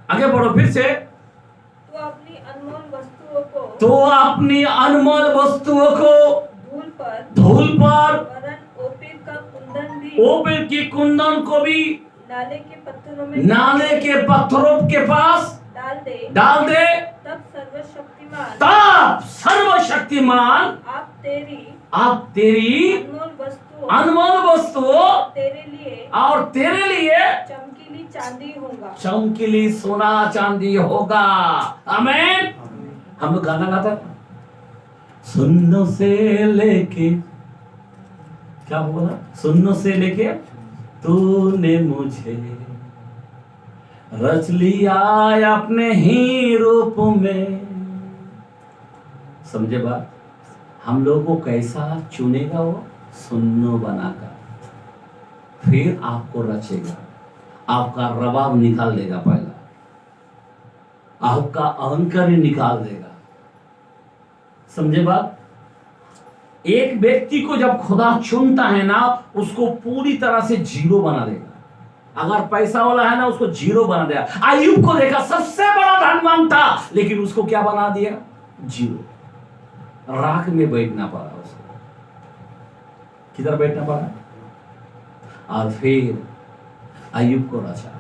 आगे बढ़ो फिर से। तो अपनी अनमोल वस्तुओं को तो अपनी अनमोल वस्तुओं को धूल पर वरन ओपीर का कुंदन भी ओपीर की कुंदन को भी नाले के पत्थरों में के पास डाल दे। तब सर्वशक्तिमान आप तेरी अनमोल वस्तुओं और तेरे लिए चमकीली चांदी होगा, चमकीली सोना चांदी होगा। आमीन। हम लोग गाना गाता था, सुन्नों से लेके, क्या बोला, सुन्नों से लेके तूने मुझे रच लिया अपने ही रूप में। समझे बात? हम लोगों को कैसा चुनेगा वो? सुन्नो बनाकर, फिर आपको रचेगा, आपका रबाब निकाल देगा, पहला आपका अहंकार निकाल देगा। समझे बात? एक व्यक्ति को जब खुदा चुनता है ना, उसको पूरी तरह से जीरो बना देगा। अगर पैसा वाला है ना, उसको जीरो बना देगा। अय्यूब को देखा, सबसे बड़ा धनवान था, लेकिन उसको क्या बना दिया? जीरो। राख में बैठना पड़ा उसको। किधर बैठना पड़ा? और फिर अय्यूब को रचा,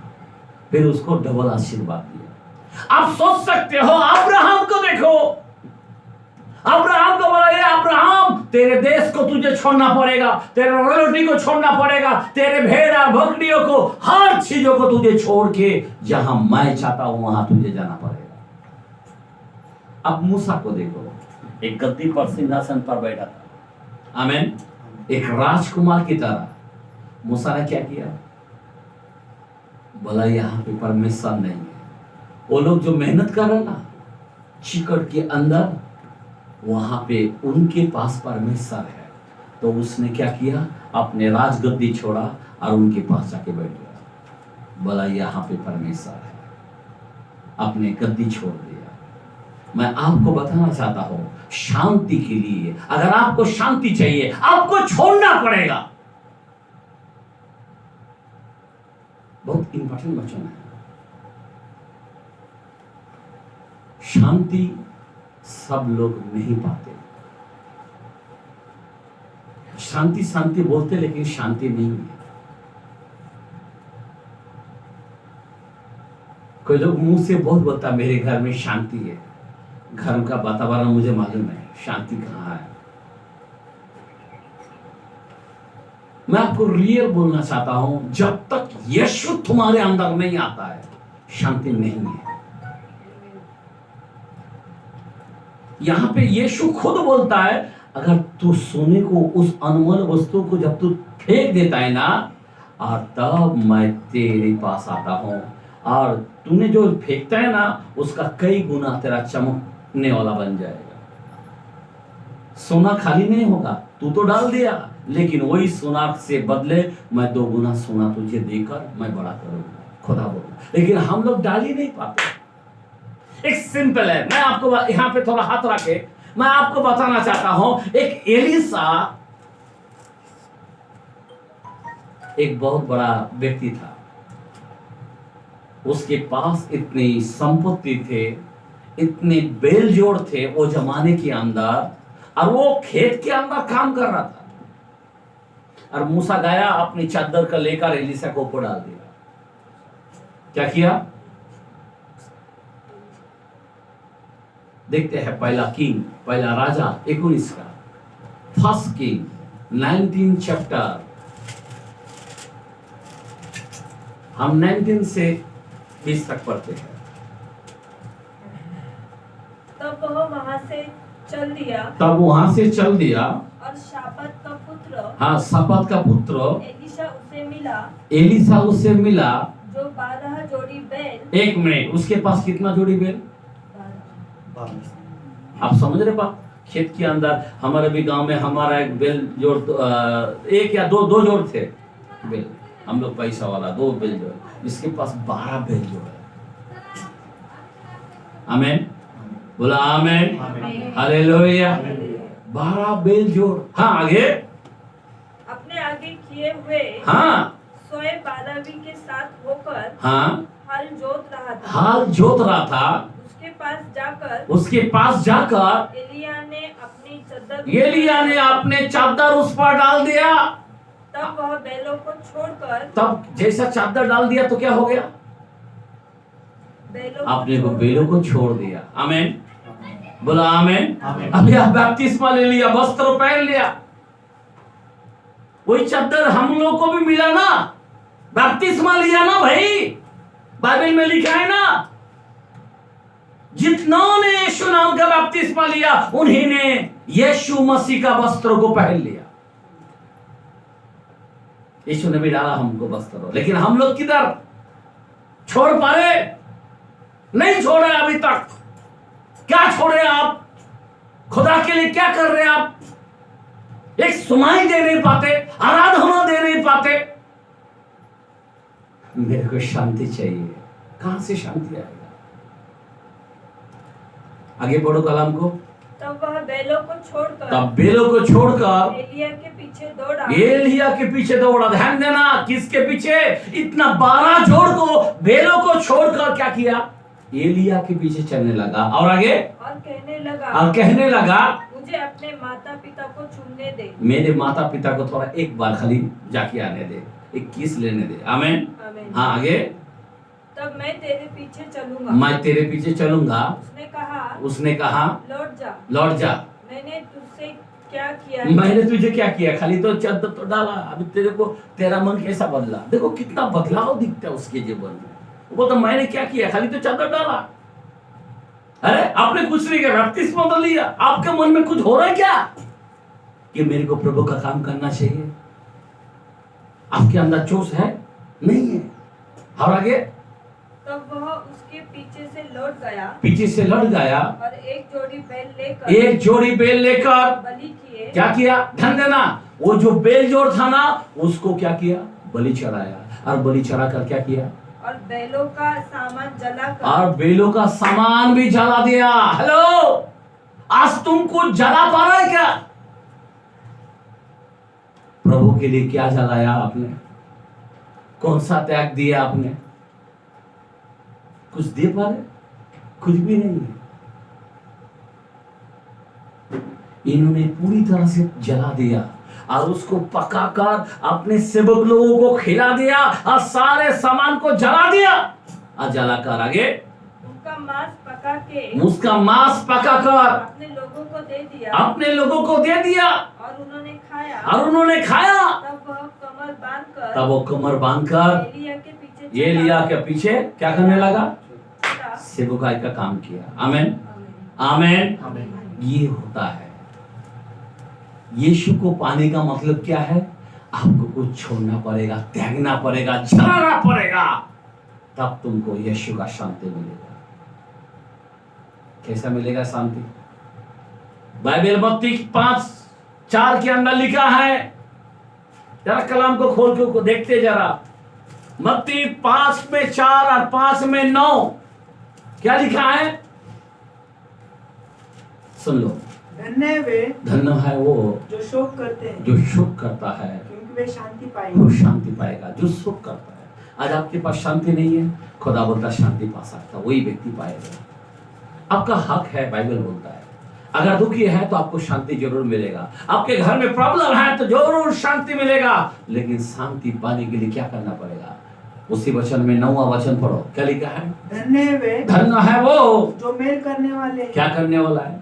फिर उसको डबल आशीर्वाद दिया। आप सोच सकते हो, अब्राहम को देखो, अब्राहम को बोला, ये अब्राहम, तेरे देश को तुझे छोड़ना पड़ेगा, तेरे रॉयल्टी को छोड़ना पड़ेगा, तेरे भेड़ा बकरियों को, हर चीजों को तुझे छोड़ के जहां मैं चाहता हूं वहां तुझे जाना पड़ेगा। अब मूसा को देखो, एक गद्दी पर सिंहासन पर बैठा था, आमीन, एक राजकुमार की तरह। मूसा ने क्या किया? बोला यहाँ पे परमेश्वर नहीं है। वो लोग जो मेहनत कर रहे ना चिकट के अंदर, वहां पे उनके पास परमेश्वर है। तो उसने क्या किया? अपने राजगद्दी छोड़ा और उनके पास जाके बैठ गया। बोला यहाँ पे परमेश्वर है, अपने गद्दी छोड़ दिया। मैं आपको बताना चाहता हूं, शांति के लिए अगर आपको शांति चाहिए, आपको छोड़ना पड़ेगा। बहुत इंपॉर्टेंट वचन है। शांति सब लोग नहीं पाते। शांति शांति बोलते, लेकिन शांति नहीं है। कोई लोग मुंह से बहुत बोलता मेरे घर में शांति है, घर का वातावरण मुझे मालूम है, शांति कहाँ है। मैं आपको रियल बोलना चाहता हूं, जब तक यीशु तुम्हारे अंदर नहीं आता है, शांति नहीं है। यहां पे यीशु खुद बोलता है, अगर तू सोने को, उस अनमोल वस्तु को जब तू फेंक देता है ना, और तब मैं तेरे पास आता हूं, और तूने जो फेंकता है ना, उसका कई गुना तेरा चमकने वाला बन जाएगा। सोना खाली नहीं होगा, तू तो डाल दिया, लेकिन वही सोना से बदले मैं 2 गुना सोना तुझे देकर मैं बड़ा करूंगा, खुदा बोला। लेकिन हम लोग डाल ही नहीं पाते। एक सिंपल है, मैं आपको यहां पे थोड़ा हाथ रखे, मैं आपको बताना चाहता हूं, एक एलिसा एक बहुत बड़ा व्यक्ति था। उसके पास इतनी संपत्ति थे, इतने बेलजोड़ थे वो जमाने के अंदर, और वो खेत के अंदर काम कर रहा था। और मूसा गया, अपनी चादर का लेकर एलिसा को ऊपर डाल दिया। क्या किया? देखते हैं पहला किंग, पहला राजा 19 का, फर्स्ट किंग 19 चैप्टर। हम 19 से 20 तक पढ़ते हैं। तब वह वहां से चल दिया, और शापात का पुत्र, हाँ, शापात का पुत्र एलिशा उसे मिला, जो 12 जोड़ी बैल। एक मिनट, उसके पास कितना जोड़ी बैल? आप समझ रहे बात? खेत के अंदर, हमारे भी गांव में हमारा एक बेल जोड़, एक या दो जोड़ थे बेल। हम लोग पैसा वाला 2 बेल जोड़, इसके पास 12 बेल जोड़ है। आमीन, बोला आमीन, हालेलुया। 12 बेल जोड़। हाँ, आगे अपने आगे किए हुए, हाँ, सोए 12 के साथ होकर, हाँ, हल जोत रहा था, हाल जोत रहा था, उसके पास जाकर एलिया एलिया ने अपने चादर उस पर डाल दिया। तब वह बैलों को छोड़कर तब जैसा चादर डाल दिया तो क्या हो गया? आपने को बेलों को छोड़ दिया। आमीन, बोला आमीन। अभी आप बपतिस्मा ले लिया, वस्त्र पहन लिया, वही चादर हम लोग को भी मिला ना, बपतिस्मा लिया ना भाई, बाइबल में लिखा है ना, जितनों ने यीशु नाम का बपतिस्मा लिया उन्हीं ने यीशु मसीह का वस्त्र को पहन लिया। यीशु ने भी डाला हमको वस्त्र, लेकिन हम लोग किधर छोड़ पा रहे? नहीं छोड़े अभी तक। क्या छोड़े आप? खुदा के लिए क्या कर रहे हैं आप? एक सुनाई दे नहीं पाते, आराधना दे नहीं पाते। मेरे को शांति चाहिए। कहां से शांति आएगा? आगे पढ़ो कलाम को। तब वह बैलों को छोड़कर एलिया के पीछे दौड़ा। ध्यान देना, किसके पीछे? इतना 12 जोड़ को बैलों को छोड़कर क्या किया? एलिया के पीछे चलने लगा। और आगे और कहने लगा मुझे अपने माता पिता को चुनने दे, मेरे माता पिता को थोड़ा एक बार खाली जाके आने दे, एक किस लेने दे। आमीन। हाँ, आगे तब मैं तेरे पीछे चलूंगा। उसने कहा लौट जा। मैंने तुझसे क्या किया? मैंने तुझे क्या किया? खाली तो चादर तो डाला, अभी तेरे को तेरा मन कैसा बदला? देखो कितना बदलाव दिखता है उसके जीवन में। वो तो मैंने क्या किया? खाली तो चादर डाला। अरे आपने कुछ नहीं किया, बपतिस्मा तो लिया, आपके मन में कुछ हो रहा है क्या कि मेरे को प्रभु का काम करना चाहिए? आपके अंदर जोश है? नहीं है। और आगे तब वह उसके पीछे से लौट गया और एक जोड़ी बैल लेकर बलि किए। क्या किया? ध्यान देना, वो जो बैल जोड़ था ना, उसको क्या किया? बलि चढ़ाया। और बलि चढ़ा कर क्या किया? और बैलों का सामान भी जला दिया। हेलो, आज तुमको जला पा रहा है क्या? प्रभु के लिए क्या जलाया आपने? कौन सा त्याग दिया आपने? कुछ दे पा रहे? कुछ भी नहीं है। इन्होंने पूरी तरह से जला दिया और उसको पकाकर अपने सेवक लोगों को खिला दिया और सारे सामान को जला दिया। और जलाकर आगे उसका मांस पकाकर अपने लोगों को दे दिया और उन्होंने खाया। तब वो कमर बांधकर एलिया के पीछे क्या करने लगा? सेवकाई का काम किया। आमीन, आमीन। ये होता है। यीशु को पाने का मतलब क्या है? आपको कुछ छोड़ना पड़ेगा, त्यागना पड़ेगा, जलाना पड़ेगा, तब तुमको यीशु का शांति मिलेगा। कैसा मिलेगा शांति? बाइबल मत्ती 5:4 के अंदर लिखा है। जरा कलाम को खोल के देखते जरा। मत्ती 5:4 और 5:9 क्या लिखा है? सुन लो। धन्य है वो जो शोक करते हैं, जो शोक करता है, क्योंकि वे शांति पाएंगे। वो शांति पाएगा। जो शोक करता है, आज आपके पास शांति नहीं है, खुदा बोलता शांति पा सकता, वही व्यक्ति पाएगा। आपका हक है, बाइबल बोलता है। अगर दुखी है तो आपको शांति जरूर मिलेगा। आपके घर में प्रॉब्लम है तो जरूर शांति मिलेगा, लेकिन शांति पाने के लिए क्या करना पड़ेगा? उसी वचन में 9वां वचन पढ़ो, क्या लिखा है? धन्य है वो जो मेल करने वाले। क्या करने वाला है?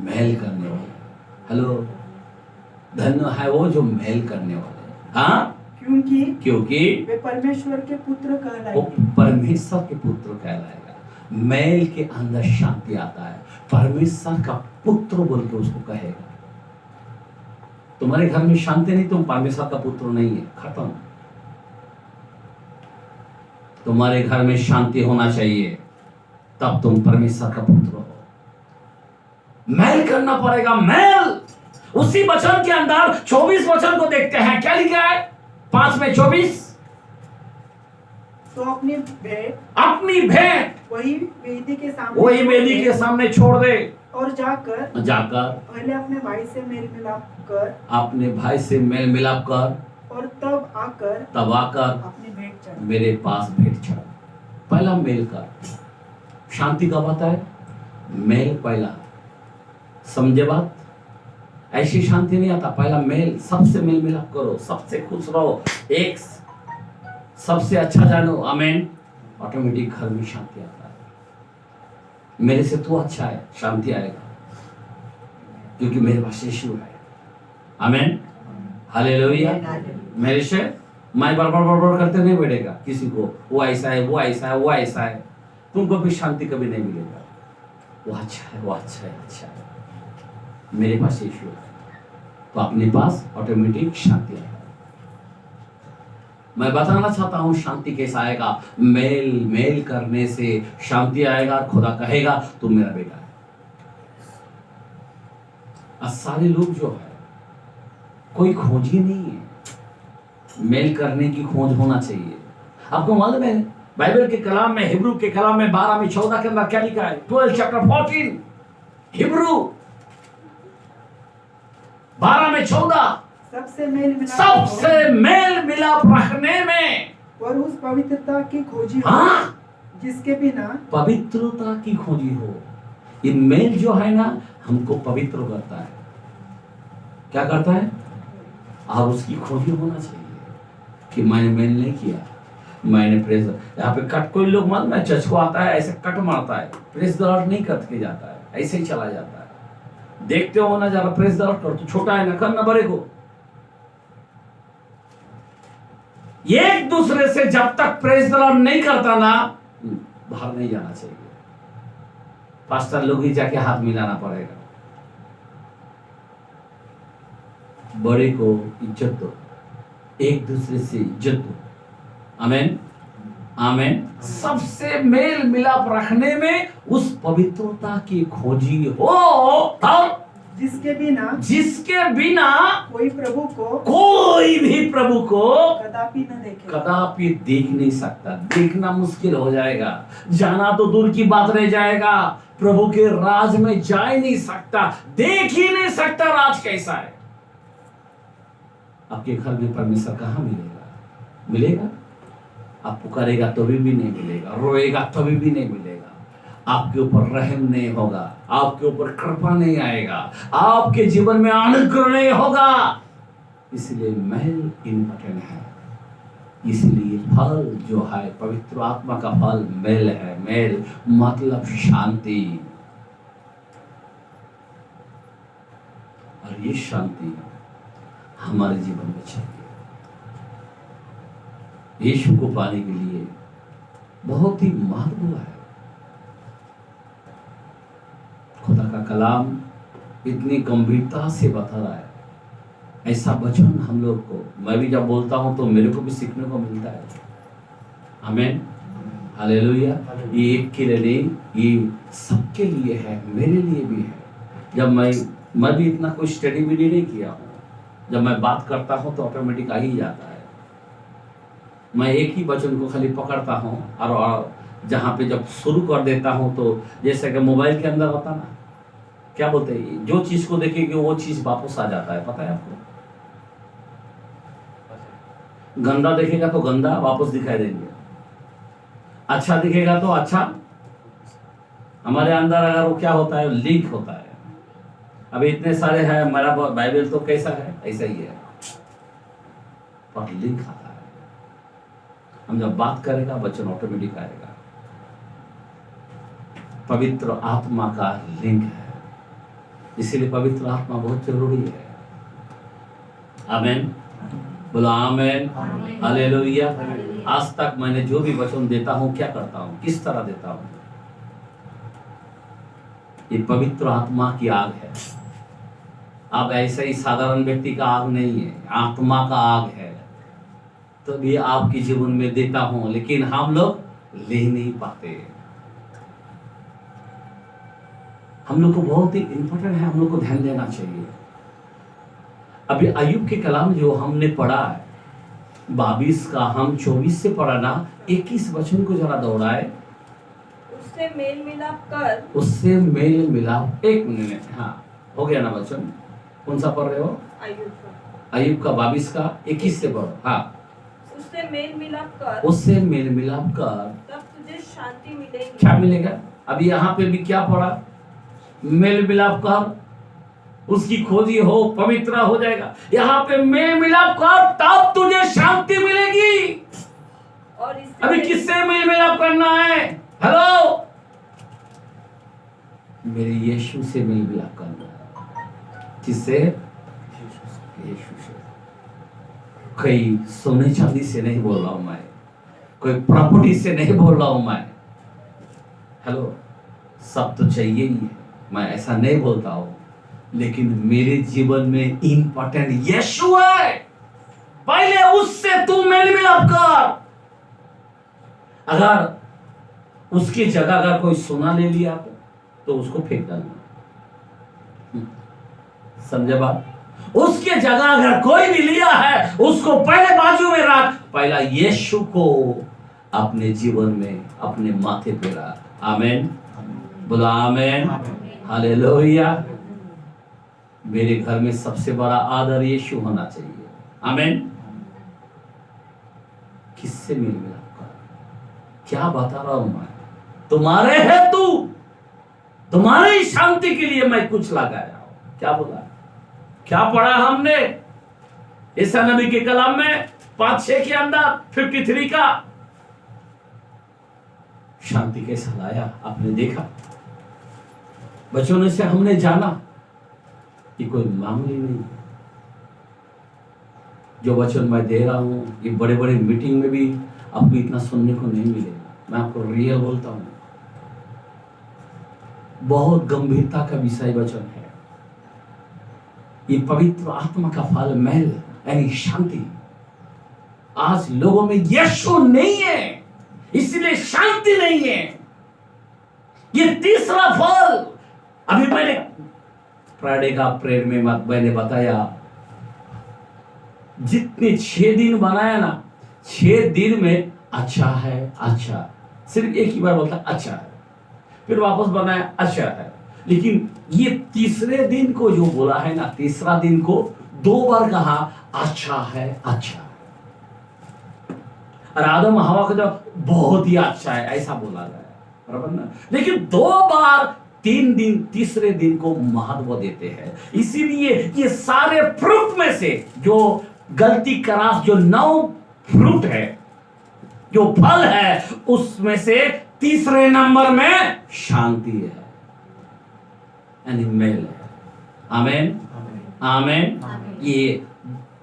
मेल करने वाला है। हेलो, धन्य है वो जो मेल करने वाला है। हाँ, क्योंकि वे परमेश्वर के पुत्र कहलाएंगे। वो परमेश्वर के पुत्र कहलाएगा। मेल के अंदर शांति आता है, परमेश्वर का पुत्र बोल के उसको कहेगा। तुम्हारे घर में शांति नहीं, तुम परमेश्वर का पुत्र नहीं है, खत्म। तुम्हारे घर में शांति होना चाहिए, तब तुम परमेश्वर का पुत्र हो। मेल करना पड़ेगा, मेल। उसी वचन के अंदर 24 वचन को देखते हैं, क्या लिखा है? 5:24 तो अपनी भेंट वही वेदी के सामने छोड़ दे और जाकर पहले अपने भाई से मेल मिलाप कर और तब आकर अपनी भेंट मेरे पास भेंट चढ़ा। पहला मेल कर। शांति कब आता है? मेल पहला। समझे बात? ऐसी शांति नहीं आता, पहला मेल। सबसे मेल मिलाप करो, सबसे खुश रहो, एक सबसे अच्छा जानो, आमीन। ऑटोमेटिक घर में शांति आता है। मेरे से तू अच्छा है, शांति आएगा, क्योंकि मेरे पास यीशु है। आमीन, हालेलुया। मेरे से मैं बड़बड़ करते नहीं बैठेगा किसी को, वो ऐसा है, वो ऐसा है, वो ऐसा है। तुमको भी शांति कभी नहीं मिलेगा। वो अच्छा है, वो अच्छा है, अच्छा है, मेरे पास यीशु है, तो अपने पास ऑटोमेटिक शांति आएगा। मैं बताना चाहता हूं शांति कैसा आएगा। मेल मेल करने से शांति आएगा। खुदा कहेगा तू मेरा बेटा है। आज सारे लोग जो है, कोई खोज ही नहीं है। मेल करने की खोज होना चाहिए। आपको मालूम है बाइबल के कलाम में, हिब्रू के कलाम में 12 में 14 के अंदर क्या लिखा है? 12 चैप्टर 14 हिब्रू 12 में 14, सबसे मेल मिलाप रखने में और उस पवित्रता की खोजी हो, हाँ, जिसके बिना पवित्रता की खोजी हो। ये मेल जो है ना, हमको पवित्र करता है। क्या करता है? और उसकी खोजी होना चाहिए कि मैंने मेल नहीं किया, मैंने प्रेस। यहाँ पे कट, कोई लोग मालूम है चर्च को आता है ऐसे कट मारता है, प्रेस द लॉर्ड नहीं करके जाता है, ऐसे ही चला जाता है। देखते हो ना, जरा प्रेस द लॉर्ड कर, तो छोटा है ना, कर ना बड़े को। एक दूसरे से जब तक प्रेस द लॉर्ड नहीं करता ना, बाहर नहीं जाना चाहिए। पास्टर लोग ही जाके हाथ मिलाना पड़ेगा। बड़े को इज्जत दो, एक दूसरे से इज्जत दो। आमीन, आमीन। सबसे मेल मिलाप रखने में उस पवित्रता की खोजी हो, तब जिसके बिना कोई भी प्रभु को कदापि न देखे, कदापि देख नहीं सकता। देखना मुश्किल हो जाएगा, जाना तो दूर की बात रह जाएगा। प्रभु के राज में जा ही नहीं सकता, देख ही नहीं सकता राज कैसा है। आपके घर में परमेश्वर कहाँ मिलेगा? मिलेगा? आप पुकारेगा तो भी नहीं मिलेगा, रोएगा तो भी नहीं मिलेगा। आपके ऊपर रहम नहीं होगा, आपके ऊपर कृपा नहीं आएगा, आपके जीवन में अनुग्रह नहीं होगा। इसलिए मेल इम्पोर्टेंट है। इसलिए फल जो है, पवित्र आत्मा का फल मेल है। मेल मतलब शांति, और ये शांति हमारे जीवन में चाहिए। यीशु को पाने के लिए बहुत ही महत्व है। खुदा का कलाम इतनी गंभीरता से बता रहा है। ऐसा वचन हम लोग को, मैं भी जब बोलता हूं तो मेरे को भी सीखने को मिलता है। आमीन, हालेलुया। ये एक के लिए नहीं, ये सबके लिए है, मेरे लिए भी है। जब मैं भी इतना कोई स्टडी भी नहीं किया हूँ, जब मैं बात करता हूँ तो ऑटोमेटिक आ ही जाता है। मैं एक ही वचन को खाली पकड़ता हूँ, और जहाँ पे जब शुरू कर देता हूँ तो जैसे कि मोबाइल के अंदर होता ना, क्या बोलते हैं, जो चीज को देखेंगे वो चीज वापस आ जाता है। पता है आपको? गंदा देखेगा तो गंदा वापस दिखाई देंगे, अच्छा दिखेगा तो अच्छा। हमारे अंदर अगर वो क्या होता है, लिंक होता है। अभी इतने सारे हैं, हमारा बाइबल तो कैसा है, ऐसा ही है, पर लिंक आता है। हम जब बात करेगा वचन ऑटोमेटिक आएगा। पवित्र आत्मा का लिंक है, इसीलिए पवित्र आत्मा बहुत जरूरी है। आमीन, बोलो आमीन, हालेलुया। आज तक मैंने जो भी वचन देता हूं, क्या करता हूं, किस तरह देता हूं? ये पवित्र आत्मा की आग है। अब ऐसे ही साधारण व्यक्ति का आग नहीं है, आत्मा का आग है। तो भी आपके जीवन में देता हूं, लेकिन हम लोग ले नहीं पाते। हम लोग को बहुत ही इंपॉर्टेंट है, हम लोग को ध्यान देना चाहिए। अभी अय्यूब के कलाम जो हमने पढ़ा है 22 का, हम 24 से पढ़ा ना, 21 वचन को जरा दोहराए। उससे मेल मिलाप कर, उससे मेल मिलाप। एक मिनट, हाँ हो गया ना वचन? कौन सा पढ़ रहे हो? अय्यूब का 22 का 21 से पढ़ो। हाँ, उससे मेल मिलाप कर, उससे मेल मिलाप कर, तब तुझे शांति मिलेगी। क्या मिलेगा? अभी यहाँ पे भी क्या पढ़ा? मेल मिलाप कर, उसकी खोजी हो, पवित्र हो जाएगा। यहाँ पे मेल मिलाप कर, तब तुझे शांति मिलेगी। और इससे अभी किससे मेल मिलाप करना है? हेलो, मेरे यीशु से मेल मिलाप करना है। किससे? यीशु से। कोई सोने चांदी से नहीं बोल रहा हूं मैं, कोई प्रॉपर्टी से नहीं बोल रहा हूं मैं। हेलो, सब तो चाहिए ही है, मैं ऐसा नहीं बोलता हूं, लेकिन मेरे जीवन में इंपॉर्टेंट यीशु है। पहले उससे तू मेल मिलाप कर। अगर उसकी जगह अगर कोई सोना ले लिया तो उसको फेंक डालना। समझे बात? उसके जगह अगर कोई भी लिया है, उसको पहले बाजू में रख, पहला यीशु को अपने जीवन में, अपने माथे पे रख। आमीन, बोला आमीन, हालेलुया। मेरे घर में सबसे बड़ा आदर यीशु होना चाहिए। आमीन। किससे मेल मिलाप कर? क्या बता रहा हूं मैं? तुम्हारे है तू, तुम्हारी शांति के लिए मैं कुछ लगाया हूं। क्या बोला? क्या पढ़ा हमने ईसा नबी के कलाम में 5-6 के अंदर 53 का? शांति कैसा लाया आपने देखा। बच्चों से हमने जाना कि कोई मामूली नहीं। जो वचन मैं दे रहा हूं, ये बड़े बड़े मीटिंग में भी आपको इतना सुनने को नहीं मिलेगा। मैं आपको रियल बोलता हूं, बहुत गंभीरता का विषय वचन है। ये पवित्र आत्मा का फल मैल यानी शांति। आज लोगों में यीशु नहीं है, इसलिए शांति नहीं है। ये तीसरा फल अभी मैंने फ्राइडे का प्रेयर में मैंने बताया, जितने 6 दिन बनाया ना, 6 दिन में अच्छा है, अच्छा, सिर्फ एक ही बार बोलता अच्छा है, फिर वापस बनाया अच्छा है। लेकिन ये तीसरे दिन को जो बोला है ना, तीसरा दिन को 2 बार कहा अच्छा है, अच्छा है। और आदम हवा का जब बहुत ही अच्छा है ऐसा बोला गया, बराबर ना। लेकिन 2 बार 3 दिन, तीसरे दिन को महत्व देते हैं। इसीलिए ये सारे फ्रूट में से जो गलती करास जो 9 फ्रूट है, जो फल है, उसमें से तीसरे नंबर में शांति है, यानी मेल है। आमीन, आमीन। ये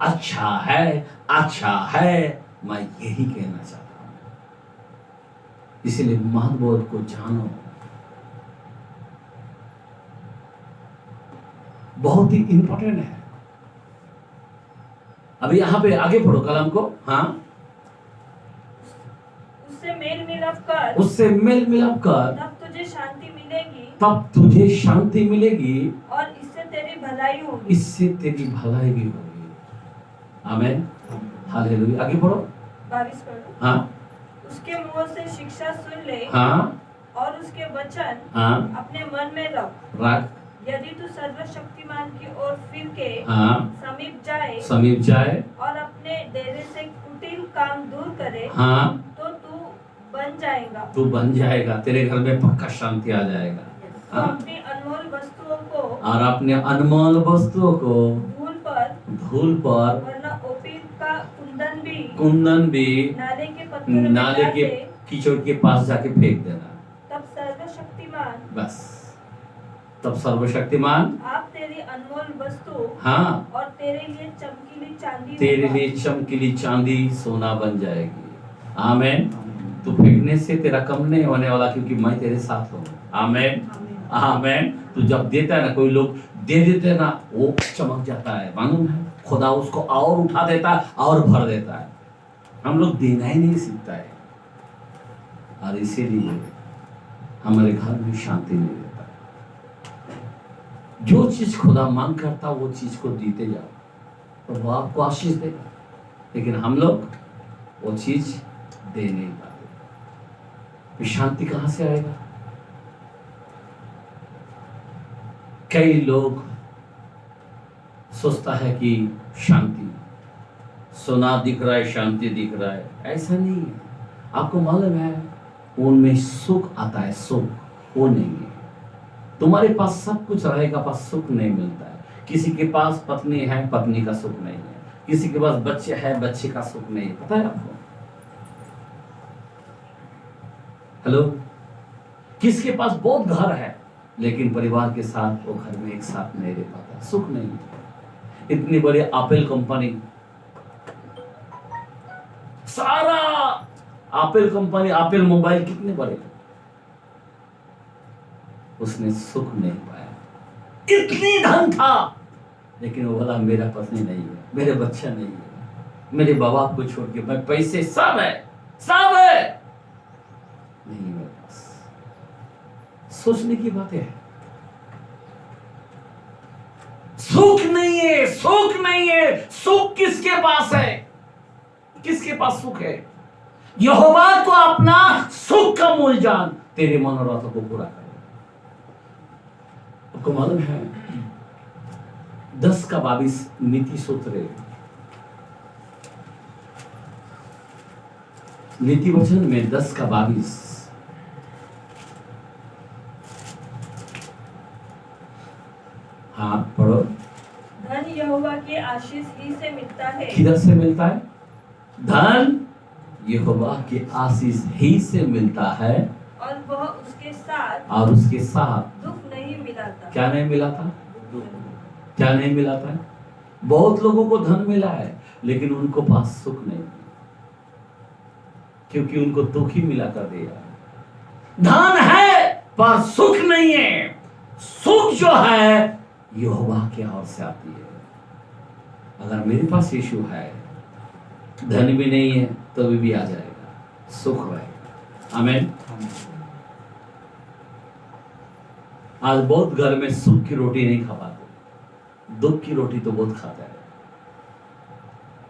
अच्छा है, अच्छा है, मैं यही कहना चाहता हूं। इसलिए महत्व को जानो, बहुत ही इंपॉर्टेंट है। अभी यहां पे आगे पढ़ो कलम को। हाँ, उससे मेल मिलाप कर, उससे मेल मिलाप कर, तब तुझे शांति मिलेगी, तब तुझे शांति मिलेगी, और इससे तेरी भलाई होगी, इससे तेरी भलाई भी होगी। आमीन, हालेलुया। आगे पढ़ो। 22 पढ़ो। हाँ, उसके मुंह से शिक्षा सुन ले, हाँ, और उसके वचन हाँ, अपने मन में रख। यदि तू सर्वशक्तिमान की ओर फिर के हाँ, समीप जाए और अपने डेरे से कुटिल काम दूर करे, हाँ, तो तू बन जाएगा, तू बन जाएगा, तेरे घर में पक्का शांति आ जाएगा। तो अपनी अनमोल वस्तुओं को, और अपने अनमोल वस्तुओं को धूल पर वरना ओपीर का कुंदन भी नाले के पत्थर में नाले डाल के दे, कीचड़ के पास जाके फेंक देना। तब सर्वशक्तिमान, बस, तब सर्वशक्तिमान आप तेरी अनमोल वस्तु, हाँ, और तेरे लिए चमकीली चांदी, तेरे लिए चमकीली चांदी सोना बन जाएगी। आमीन। तू फेंकने से तेरा कम नहीं होने वाला, क्योंकि मैं तेरे साथ हूँ। आमीन, आमीन। तू जब देता है ना, कोई लोग दे देते हैं ना, वो चमक जाता है, मालूम है। खुदा उसको और उठा देता है और भर देता है। हम लोग देना ही नहीं सीखता है, और इसीलिए हमारे घर में शांति नहीं रहता है। जो चीज खुदा मांग करता वो चीज को देते जाओ तो वो आपको आशीष देगा, लेकिन हम लोग वो चीज दे नहीं पाते। शांति कहां से आएगा? कई लोग सोचता है कि शांति सोना दिख रहा है, शांति दिख रहा है, ऐसा नहीं है। आपको मालूम है उनमें सुख आता है, सुख वो नहीं है। तुम्हारे पास सब कुछ रहेगा पर सुख नहीं मिलता है। किसी के पास पत्नी है, पत्नी का सुख नहीं है। किसी के पास बच्चे हैं, बच्चे का सुख नहीं है। पता है आपको? हेलो, किसके पास बहुत घर है लेकिन परिवार के साथ वो घर में एक साथ नहीं रह पाता, सुख नहीं है। इतनी बड़ी एप्पल कंपनी, सारा एप्पल कंपनी, एप्पल मोबाइल कितने बड़े, उसने सुख नहीं पाया। इतनी धन था लेकिन वो बोला मेरा पत्नी नहीं है, मेरे बच्चा नहीं है, मेरे बाप बाप को छोड़ के, मैं पैसे सब है, सब है, नहीं मेरे पास। सोचने की बात है, सुख नहीं है, सुख नहीं है। सुख किसके पास है? किसके पास सुख है? यहोवा को अपना सुख का मूल जान, तेरे मनोरथों को पूरा कर। आपको मालूम है 10:22 नीति सूत्र, नीति वचन में 10:22, हाँ पढ़ो। धन यहोवा के आशीष ही से मिलता है। किधर से मिलता है? धन यहोवा के आशीष ही से मिलता है और वह उसके साथ, और उसके साथ दुख नहीं मिलाता। क्या नहीं मिला था? क्या नहीं मिला था? बहुत लोगों को धन मिला है लेकिन उनको पास सुख नहीं, क्योंकि उनको दुख ही मिला कर दिया। धन है पर सुख नहीं है। सुख जो है यहोवा की ओर से आती है। अगर मेरे पास यीशु है, धन भी नहीं है तो भी आ जाएगा, सुख रहेगा। आमीन। आज बहुत घर में सुख की रोटी नहीं खा पाते, दुख की रोटी तो बहुत खाता है,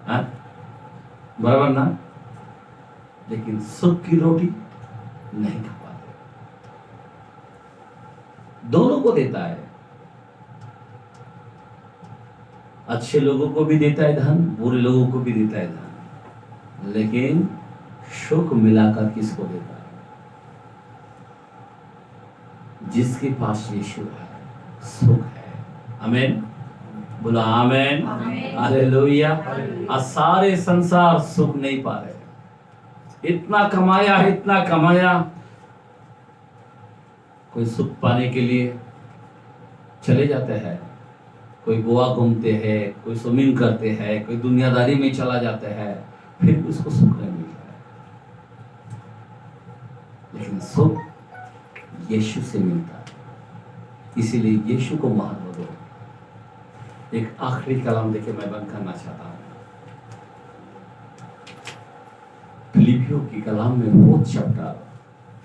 हाँ? बराबर ना? लेकिन सुख की रोटी नहीं खा पाते। दोनों को देता है, अच्छे लोगों को भी देता है धन, बुरे लोगों को भी देता है धन, लेकिन सुख मिलाकर किसको देता है? जिसके पास यीशु है, सुख है। आमीन। बोला आमीन। हालेलुया। आज सारे संसार सुख नहीं पा रहे। इतना कमाया, इतना कमाया, कोई सुख पाने के लिए चले जाते हैं, कोई गोवा घूमते हैं, कोई स्विमिंग करते हैं, कोई दुनियादारी में चला जाता है, फिर उसको सुख नहीं मिलता है। लेकिन सुख यीशु से मिलता है, इसीलिए यीशु को महत्व दो। एक आखिरी कलाम देके मैं बंद करना चाहता हूं। फिलिपियों की कलाम में बहुत चैप्टर,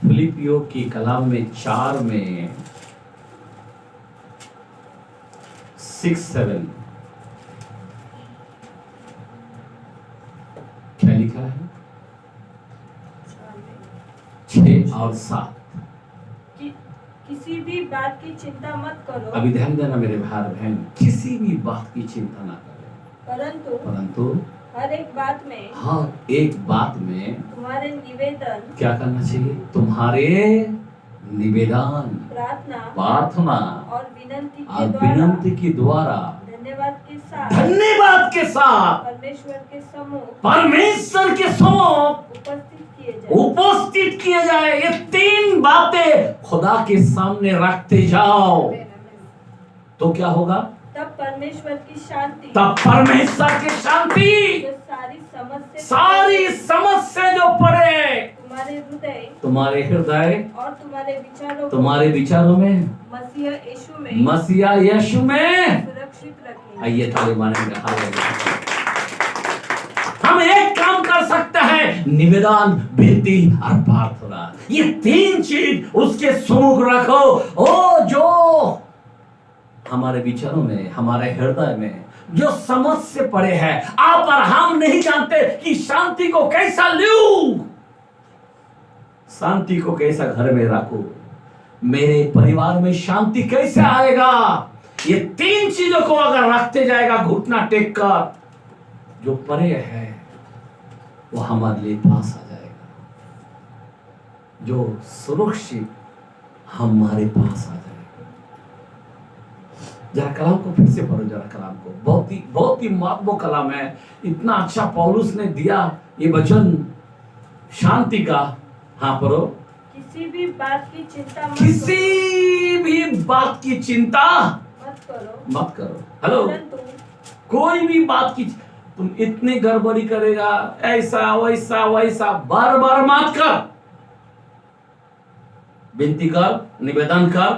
फिलिपियों की कलाम में 4 में 6-7 क्या लिखा है? 6 और 7। किसी भी बात की चिंता मत करो। अभी ध्यान देना मेरे भाई बहन, किसी भी बात की चिंता ना करें, परंतु हर एक बात में, हर एक बात में तुम्हारे निवेदन क्या करना चाहिए? तुम्हारे निवेदन, प्रार्थना और विनंती के द्वारा धन्यवाद के साथ परमेश्वर के सम्मुख उपस्थित किए जाए। ये 3 बातें खुदा के सामने रखते जाओ तो क्या होगा? तब परमेश्वर की शांति, सारी समझ से जो पड़े तुम्हारे हृदय और तुम्हारे विचारों में मसीहा यीशु में सुरक्षित रखें। आइए ताली मारेंगे। हालेलुया। हम एक काम कर सकते हैं, निवेदन, विनती और प्रार्थना। ये 3 चीज उसके सम्मुख रखो। ओ जो हमारे विचारों में, हमारे हृदय में जो समझ से पड़े हैं, आप और हम नहीं जानते कि शांति को कैसा लूं, शांति को कैसा घर में रखूं, मेरे परिवार में शांति कैसे आएगा। ये 3 चीजों को अगर रखते जाएगा घुटना टेक कर, जो परे है वो हमारे लिए पास आ जाएगा, जो सुरक्षित हमारे पास आ जाएगा। जरा कलाम को फिर से पढ़ो, जरा कलाम को, बहुत ही महत्वपूर्ण कलाम है। इतना अच्छा पौलुस ने दिया ये वचन शांति का। हाँ पढ़ो। किसी भी बात की चिंता मत किसी करो, भी बात की चिंता मत करो। हेलो, परंतु कोई भी बात की तुम इतनी गड़बड़ी करेगा, ऐसा वैसा वैसा बार बार मत कर। विनती कर, निवेदन कर,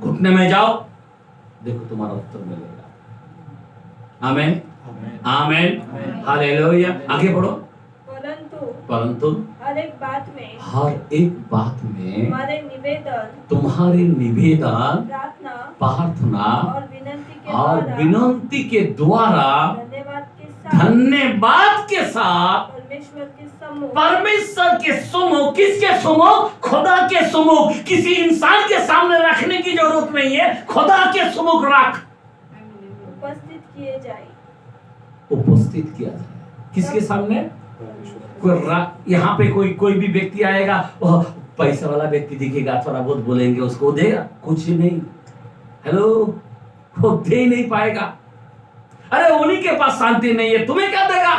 घुटने में जाओ, देखो तुम्हारा उत्तर मिलेगा। आमेन, आमेन, हालेलुया। आगे बढ़ो। परंतु हर एक बात में तुम्हारे निवेदन, निवेदन, प्रार्थना और विनंती के द्वारा धन्यवाद के साथ परमेश्वर के सम्मुख, किसके सम्मुख? खुदा के सम्मुख। किसी इंसान के सामने रखने की जरूरत नहीं है, खुदा के सम्मुख रख, उपस्थित किया जाए। किसके सामने? यहाँ पे कोई भी व्यक्ति आएगा, वह पैसा वाला व्यक्ति दिखेगा, थोड़ा बहुत बोलेंगे, उसको देगा? कुछ नहीं। हेलो, वो दे ही नहीं पाएगा। अरे उन्हीं के पास शांति नहीं है, तुम्हें क्या देगा?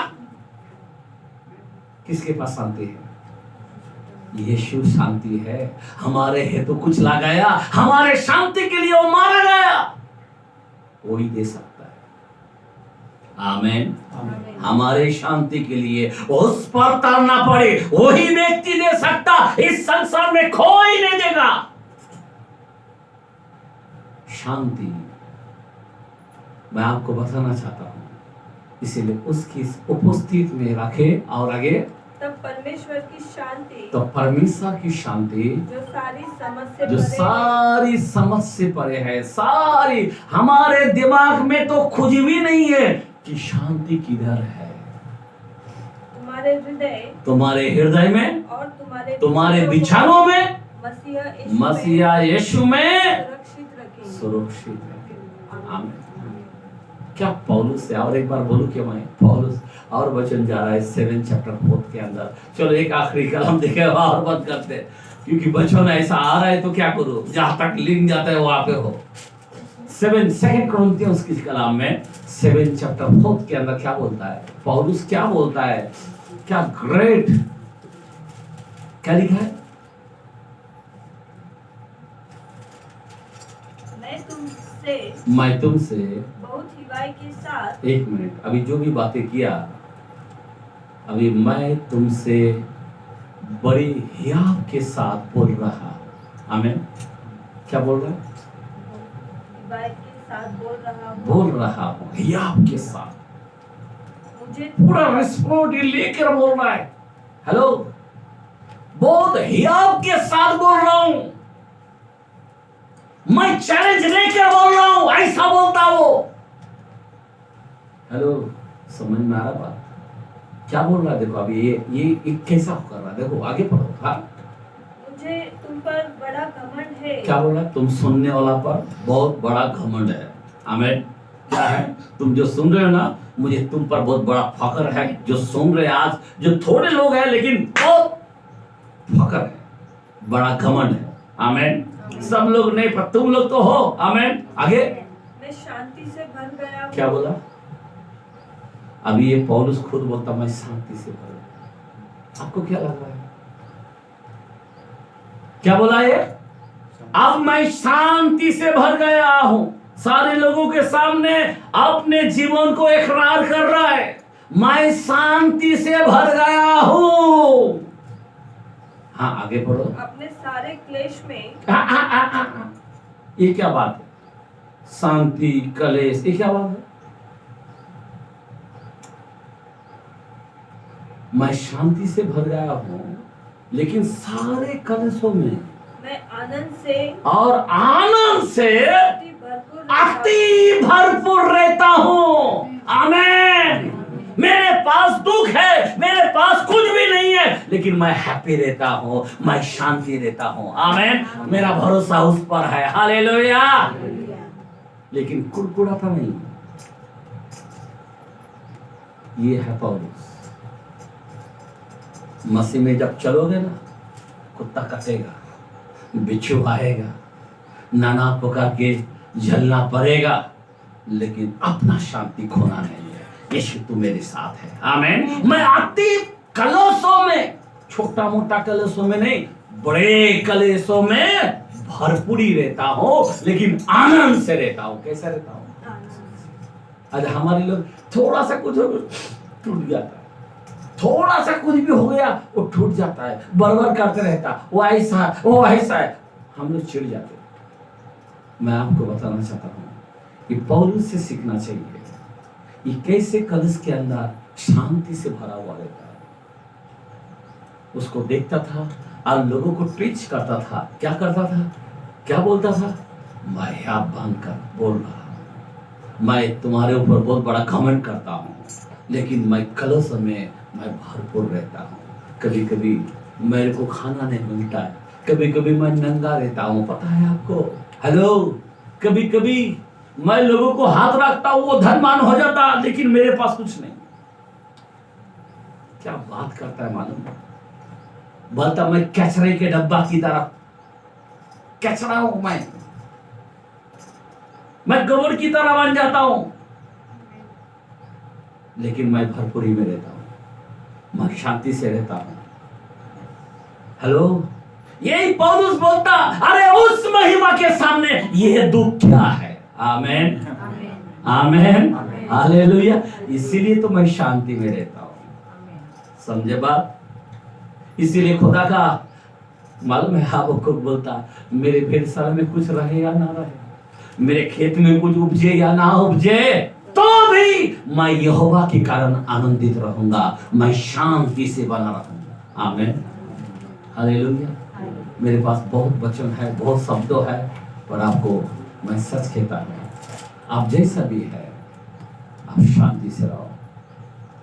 किसके पास शांति है? यीशु शांति है। हमारे हेतु कुछ लगाया, हमारे शांति के लिए वो मारा गया, वही दे सकता है। आमेन। हमारे शांति के लिए उस पर तरना पड़े, वही व्यक्ति दे सकता, इस संसार में कोई नहीं देगा। शांति मैं आपको बताना चाहता हूं, इसीलिए उसकी उपस्थिति में रखे। और आगे, तब परमेश्वर की शांति जो सारी समझ से परे है, सारी हमारे दिमाग में तो कुछ भी नहीं है कि शांति किधर है। तुम्हारे हृदय में और तुम्हारे विचारों में मसीहा यीशु में सुरक्षित रखें। आमीन। क्या पौलुस से, और एक बार बोलूं क्या मैं, पौलुस और वचन जा रहा है 7 चैप्टर 4 के अंदर। चलो एक आखिरी कलम देखे और बंद करते, क्योंकि वचन ऐसा आ रहा है तो क्या करूं, जहां तक लिंक जाता है वहां पे हो। 2 कुरिन्थियों की कलाम में 7 चैप्टर 4 के अंदर क्या बोलता है पौलुस? क्या बोलता है? क्या ग्रेट, क्या लिखा है? मैं तुमसे बहुत हिवाई के साथ, एक मिनट, अभी जो भी बातें किया, अभी मैं तुमसे बड़ी हियाव के साथ बोल रहा। आमीन। क्या बोल रहा है? हिवाई के साथ बोल रहा हूँ, हियाव के साथ, मुझे पूरा रिस्पॉन्ड लेकर बोल रहा है। हेलो, बहुत हियाव के साथ बोल रहा हूँ, मैं चैलेंज लेकर बोल रहा हूं, ऐसा बोलता वो। हेलो, समझ में आ रहा बात? क्या बोल रहा है? देखो अभी ये कैसा कर रहा है, देखो आगे पढ़ो। हाँ, मुझे तुम पर बड़ा घमंड है। क्या बोल रहा है? तुम सुनने वाला पर बहुत बड़ा घमंड है। आमीन। क्या है? तुम जो सुन रहे हो ना, मुझे तुम पर बहुत बड़ा फख्र है। जो सुन रहे आज, जो थोड़े लोग हैं लेकिन बहुत फख्र है, बड़ा घमंड है। आमीन। सब लोग नहीं, पर तुम लोग तो हो। आमीन। आगे, मैं शांति से भर गया। क्या बोला? अभी ये पौलुस खुद बोलता मैं शांति से भर गया। आपको क्या लग रहा है? क्या बोला ये? अब मैं शांति से भर गया हूं। सारे लोगों के सामने अपने जीवन को इकरार कर रहा है, मैं शांति से भर गया हूं। हाँ आगे पढ़ो। अपने सारे क्लेश में, ये क्या बात है? शांति, कलेश, ये क्या बात है? मैं शांति से भर गया हूं, लेकिन सारे कलेशों में मैं आनंद से अति भरपूर रहता हूं। आमीन। मेरे पास दुख है, मेरे पास कुछ भी नहीं है, लेकिन मैं हैप्पी रहता हूं, मैं शांति रहता हूं। आमीन। मेरा भरोसा उस पर है। हालेलुया। लेकिन कुड़कुड़ाता नहीं। ये है पौलुस। मसीह में जब चलोगे ना, कुत्ता कटेगा, बिच्छू आएगा, नाना प्रकार के झलना पड़ेगा, लेकिन अपना शांति खोना नहीं है। यीशु तू मेरे साथ है। आमीन। मैं अति कलेशों में, छोटा मोटा कलेशों में नहीं, बड़े कलेशों में भरपूरी रहता हूँ, लेकिन आनंद से रहता हूँ। कैसे रहता हूँ? आज हमारे लोग थोड़ा सा कुछ टूट जाता है, थोड़ा सा कुछ भी हो गया वो टूट जाता है, बरबर करते रहता, वो ऐसा है, हम लोग चिढ़ जाते हैं। मैं आपको बताना चाहता हूँ कि पौलुस से सीखना चाहिए ये कैसे कलश के अंदर शांति से भरा हुआ रहता है। उसको देखता था और लोगों को टीच करता था। क्या करता था? क्या बोलता था? मैं यहाँ बनकर बोल रहा हूँ, मैं तुम्हारे ऊपर बहुत बड़ा कमेंट करता हूँ, लेकिन मैं कलश में मैं भरपूर रहता हूँ। कभी कभी मेरे को खाना नहीं मिलता है, कभी कभी मैं नंगा रहता हूँ, पता है आपको? हेलो, कभी कभी मैं लोगों को हाथ रखता हूँ, वो धनवान हो जाता, लेकिन मेरे पास कुछ नहीं। क्या बात करता है मालूम? बोलता मैं कचरे के डब्बा की तरह कचरा हूं, मैं गोबर की तरह बन जाता हूं, लेकिन मैं भरपूरी में रहता हूं, मैं शांति से रहता हूं। हेलो, यही पौलुस बोलता, अरे उस महिमा के सामने यह दुख क्या है? आमेन, आमेन, हालेलुया। इसीलिए तो मैं शांति में रहता हूं। समझे बात? इसीलिए खुदा का मालूम है, आपको बोलता मेरे भेड़शाला में कुछ रहे या ना रहे, मेरे खेत में कुछ उपजे या ना उपजे, तो भी मैं यहोवा के कारण आनंदित रहूंगा, मैं शांति से बना रहूंगा। आमीन, हालेलुया। मेरे पास बहुत वचन है, बहुत शब्दों है, पर आपको मैं सच कहता हूं, आप जैसा भी है आप शांति से रहो।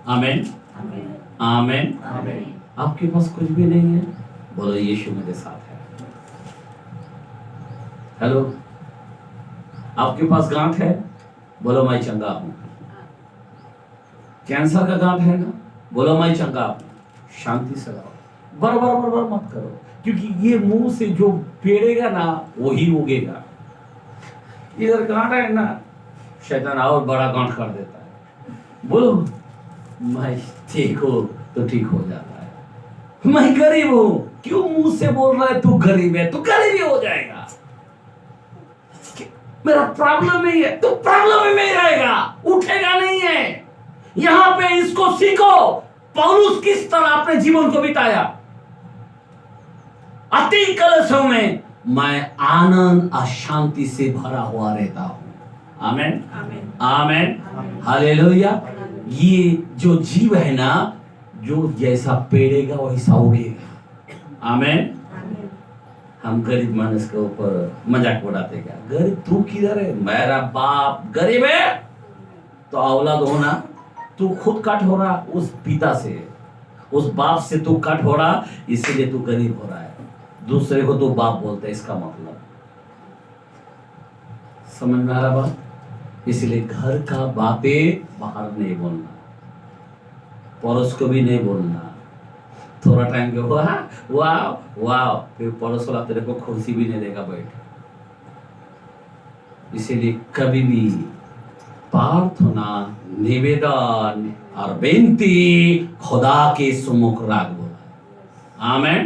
आमीन, आमीन, आमीन। आपके पास कुछ भी नहीं है, बोलो यीशु मेरे साथ है। हेलो, आपके पास गांठ है, बोलो मैं चंगा हूं। कैंसर का गांठ है ना, बोलो मैं चंगा हूं। शांति से रहो, बरबर मत करो, क्योंकि ये मुंह से जो पेड़ेगा ना वही उगेगा। इधर गांठ है ना, शैतान और बड़ा गांठ कर देता है। बोलो मैं ठीक हूं तो ठीक हो जाता है। मैं गरीब हूं, क्यों मुंह से बोल रहा है तू गरीब है? तू गरीब ही हो जाएगा। मेरा प्रॉब्लम नहीं है, तू प्रॉब्लम में ही रहेगा, उठेगा नहीं है। यहां पे इसको सीखो, पौलुस किस तरह अपने जीवन को बिताया। अति कलशों में मैं आनंद और शांति से भरा हुआ रहता हूं। आमीन, आमीन, हालेलुया। ये जो जीव है ना, जो जैसा पेड़ेगा वैसा उगेगा। आमीन। हम गरीब मानस के ऊपर मजाक उड़ाते, क्या गरीब तू किधर है? मेरा बाप गरीब है तो औलाद होना, तू खुद कट हो रहा उस पिता से, उस बाप से तू कट हो रहा, इसलिए तू गरीब हो रहा है। दूसरे को तो बाप बोलते है, इसका मतलब समझ में आ रहा बात? इसलिए घर का बातें बाहर नहीं बोलना, पड़ोस को भी नहीं बोलना। थोड़ा टाइम के वाह वाह वाह, फिर पड़ोस वाला तेरे को कुर्सी भी नहीं देगा बैठ। इसीलिए कभी भी प्रार्थना, निवेदन और बेनती खुदा के सम्मुख रख बोला। आमीन।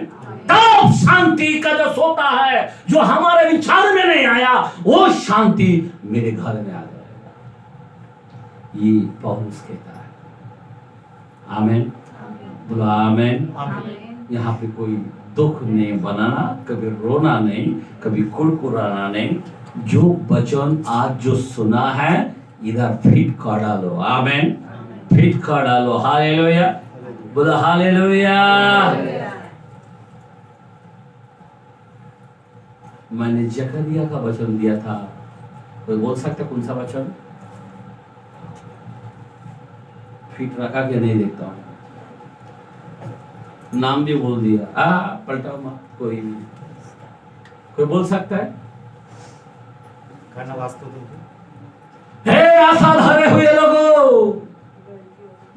तब शांति का जो सोता है, जो हमारे विचार में नहीं आया, वो शांति मेरे घर में आ जाएगा। ये पौलुस कहता है। आमीन, बोलो आमीन। यहाँ पे कोई दुख नहीं बनाना, कभी रोना नहीं, कभी कुड़कुड़ाना नहीं। जो वचन आज जो सुना है इधर फिट कर डालो। आमीन, फिट कर डालो। हालेलुया, बोलो हालेलुया। मैंने जकरिया का वचन दिया था, कोई बोल सकता कौन सा वचन? फिट रखा क्या नहीं देखता हूं, नाम भी बोल दिया। पलटाओ मत, कोई नहीं, कोई बोल सकता है? हे आशा धरे हुए लोगों,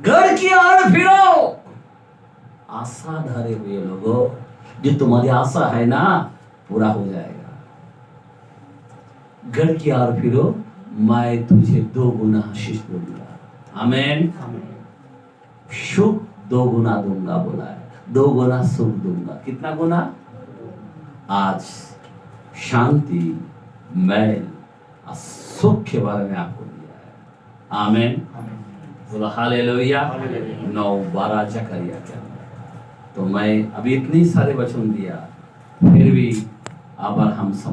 घर की ओर फिरो। आशा धरे हुए लोगों, जो तुम्हारी आशा है ना, पूरा हो जाएगा। घर की ओर फिरो, मैं तुझे 2 गुना आशीष दूंगा। आमीन। सुख 2 गुना दूंगा बोला है, 2 गुना सुख दूंगा। कितना गुना? आज शांति, मैल और सुख के बारे में आपको दिया है। आमीन। बोला हालेलुया। 9:12 जकरिया के अंदर। तो मैं अभी इतनी सारे वचन दिया, फिर भी अबर हम